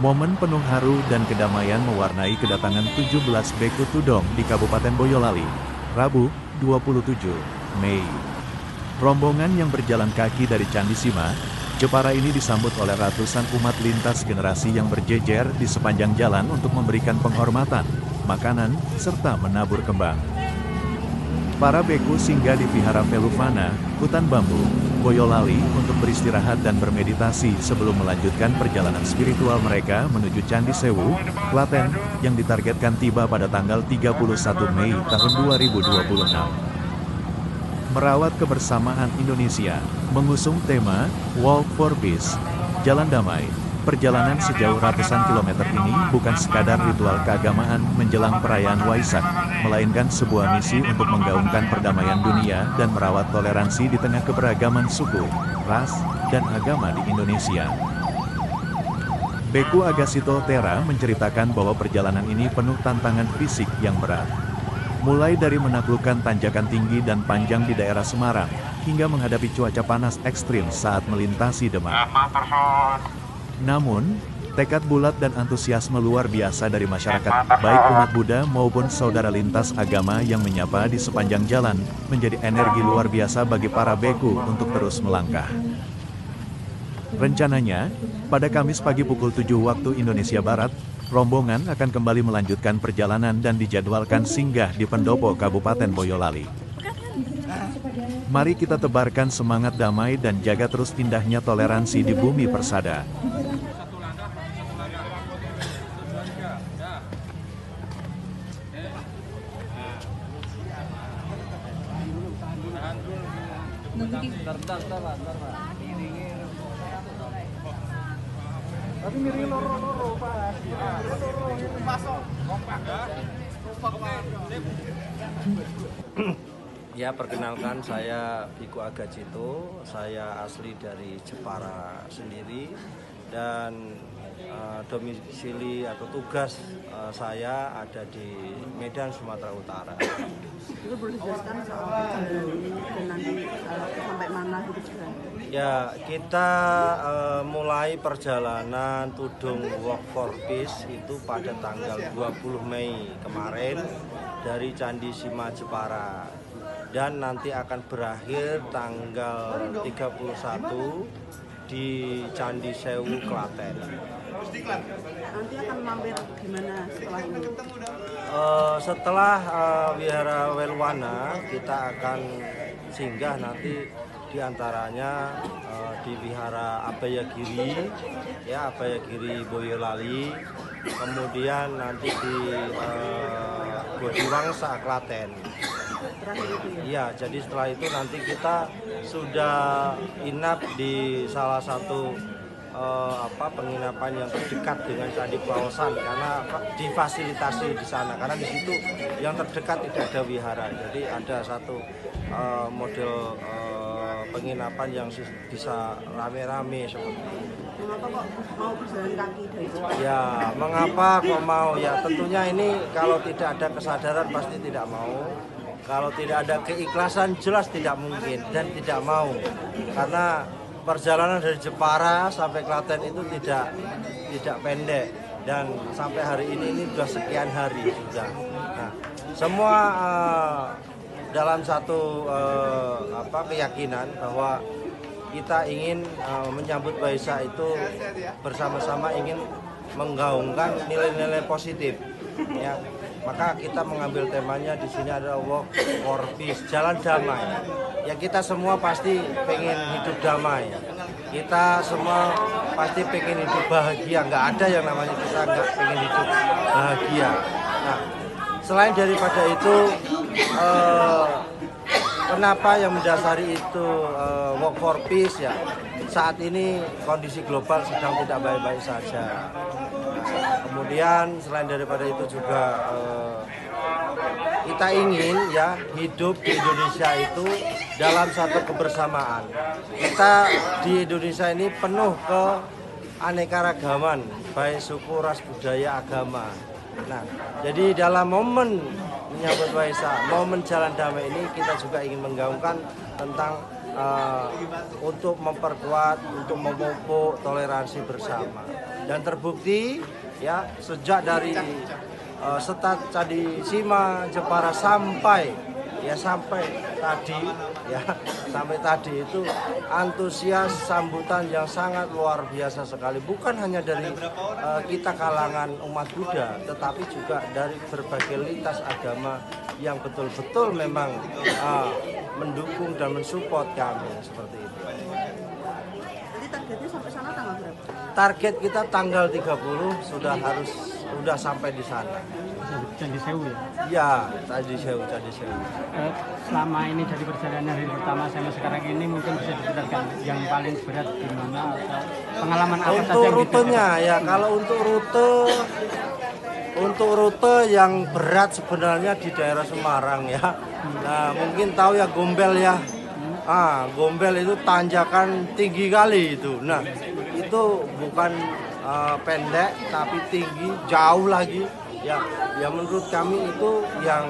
Momen penuh haru dan kedamaian mewarnai kedatangan 17 Beku Tudong di Kabupaten Boyolali, Rabu, 27 Mei. Rombongan yang berjalan kaki dari Candi Sima, Jepara ini disambut oleh ratusan umat lintas generasi yang berjejer di sepanjang jalan untuk memberikan penghormatan, makanan, serta menabur kembang. Para beku singgah di Vihara Veluvana, Hutan Bambu, Boyolali untuk beristirahat dan bermeditasi sebelum melanjutkan perjalanan spiritual mereka menuju Candi Sewu, Klaten, yang ditargetkan tiba pada tanggal 31 Mei tahun 2026. Merawat kebersamaan Indonesia, mengusung tema Walk for Peace, Jalan Damai. Perjalanan sejauh ratusan kilometer ini bukan sekadar ritual keagamaan menjelang perayaan Waisak, melainkan sebuah misi untuk menggaungkan perdamaian dunia dan merawat toleransi di tengah keberagaman suku, ras, dan agama di Indonesia. Beku Agasito Tera menceritakan bahwa perjalanan ini penuh tantangan fisik yang berat. Mulai dari menaklukkan tanjakan tinggi dan panjang di daerah Semarang, hingga menghadapi cuaca panas ekstrim saat melintasi Demak. Namun, tekad bulat dan antusiasme luar biasa dari masyarakat, baik umat Buddha maupun saudara lintas agama yang menyapa di sepanjang jalan, menjadi energi luar biasa bagi para beku untuk terus melangkah. Rencananya, pada Kamis pagi pukul 7 waktu Indonesia Barat, rombongan akan kembali melanjutkan perjalanan dan dijadwalkan singgah di Pendopo, Kabupaten Boyolali. Mari kita tebarkan semangat damai dan jaga terus indahnya toleransi di bumi persada. Tapi miring loro-loro, Pak. Ya, perkenalkan saya Biku Agacito, saya asli dari Jepara sendiri dan domisili atau tugas saya ada di Medan, Sumatera Utara. Itu boleh dijelaskan soal perjalanan ini dan nanti sampai mana gitu juga? Ya, kita mulai perjalanan Tudong Walk for Peace itu pada tanggal 20 Mei kemarin dari Candi Sima Jepara. Dan nanti akan berakhir tanggal 31 di Candi Sewu, Klaten. Nanti akan mampir gimana setelah ini? Setelah Vihara Veluvana, kita akan singgah nanti diantaranya di Vihara Abhayagiri, ya Abhayagiri Boyolali, kemudian nanti di Bodiwangsa, Klaten. Iya, jadi setelah itu nanti kita sudah inap di salah satu penginapan yang terdekat dengan Candi Paosan karena difasilitasi di sana karena di situ yang terdekat tidak ada wihara, jadi ada satu model penginapan yang bisa rame-rame seperti itu. Mengapa kok mau berjalan kaki dari Jepara? Ya, mengapa kok mau? Ya tentunya ini kalau tidak ada kesadaran pasti tidak mau. Kalau tidak ada keikhlasan jelas tidak mungkin dan tidak mau. Karena perjalanan dari Jepara sampai Klaten itu tidak pendek dan sampai hari ini sudah sekian hari sudah. Nah, semua dalam satu keyakinan bahwa kita ingin menyambut Waisak itu bersama-sama ingin menggaungkan nilai-nilai positif, ya. Maka kita mengambil temanya di sini adalah Walk for Peace, jalan damai. Ya kita semua pasti pengen hidup damai. Kita semua pasti pengen hidup bahagia. Nggak ada yang namanya kita nggak pengen hidup bahagia. Nah, selain daripada itu, kenapa yang mendasari itu Walk for Peace ya? Saat ini kondisi global sedang tidak baik-baik saja. Kemudian selain daripada itu juga kita ingin ya hidup di Indonesia itu dalam satu kebersamaan. Kita di Indonesia ini penuh keanekaragaman, baik suku, ras, budaya, agama. Nah, jadi dalam momen menyambut Waisak, momen jalan damai ini kita juga ingin menggaungkan tentang untuk memperkuat, untuk memupuk toleransi bersama. dan terbukti ya sejak dari Setat Candi Sima Jepara sampai tadi itu antusias sambutan yang sangat luar biasa sekali, bukan hanya dari kita kalangan umat Buddha, tetapi juga dari berbagai lintas agama yang betul-betul memang mendukung dan mensupport kami seperti itu. Jadi targetnya sampai sana tanggal berapa? Target kita tanggal 30 sudah sampai di sana. Candi Sewu ya? Ya, Candi Sewu. Selama ini jadi perjalanan hari pertama sama sekarang ini mungkin bisa diceritakan yang paling berat di mana atau pengalaman apa saja untuk yang rutenya ya, kalau untuk rute yang berat sebenarnya di daerah Semarang ya. Nah, mungkin tahu ya Gombel ya. Gombel itu tanjakan tinggi kali itu. Nah, itu bukan pendek tapi tinggi jauh lagi. Ya menurut kami itu yang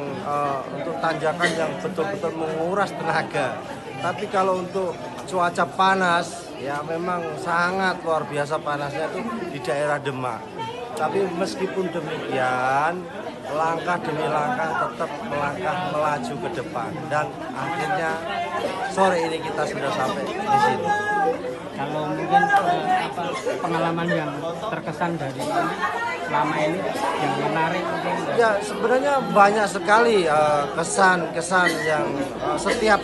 untuk tanjakan yang betul-betul menguras tenaga. Tapi kalau untuk cuaca panas ya memang sangat luar biasa panasnya itu di daerah Demak. Tapi meskipun demikian langkah demi langkah tetap melaju ke depan dan akhirnya sore ini kita sudah sampai di sini. Kalau mungkin pengalaman yang terkesan dari selama ini yang menarik mungkin? Ya sebenarnya banyak sekali kesan-kesan yang setiap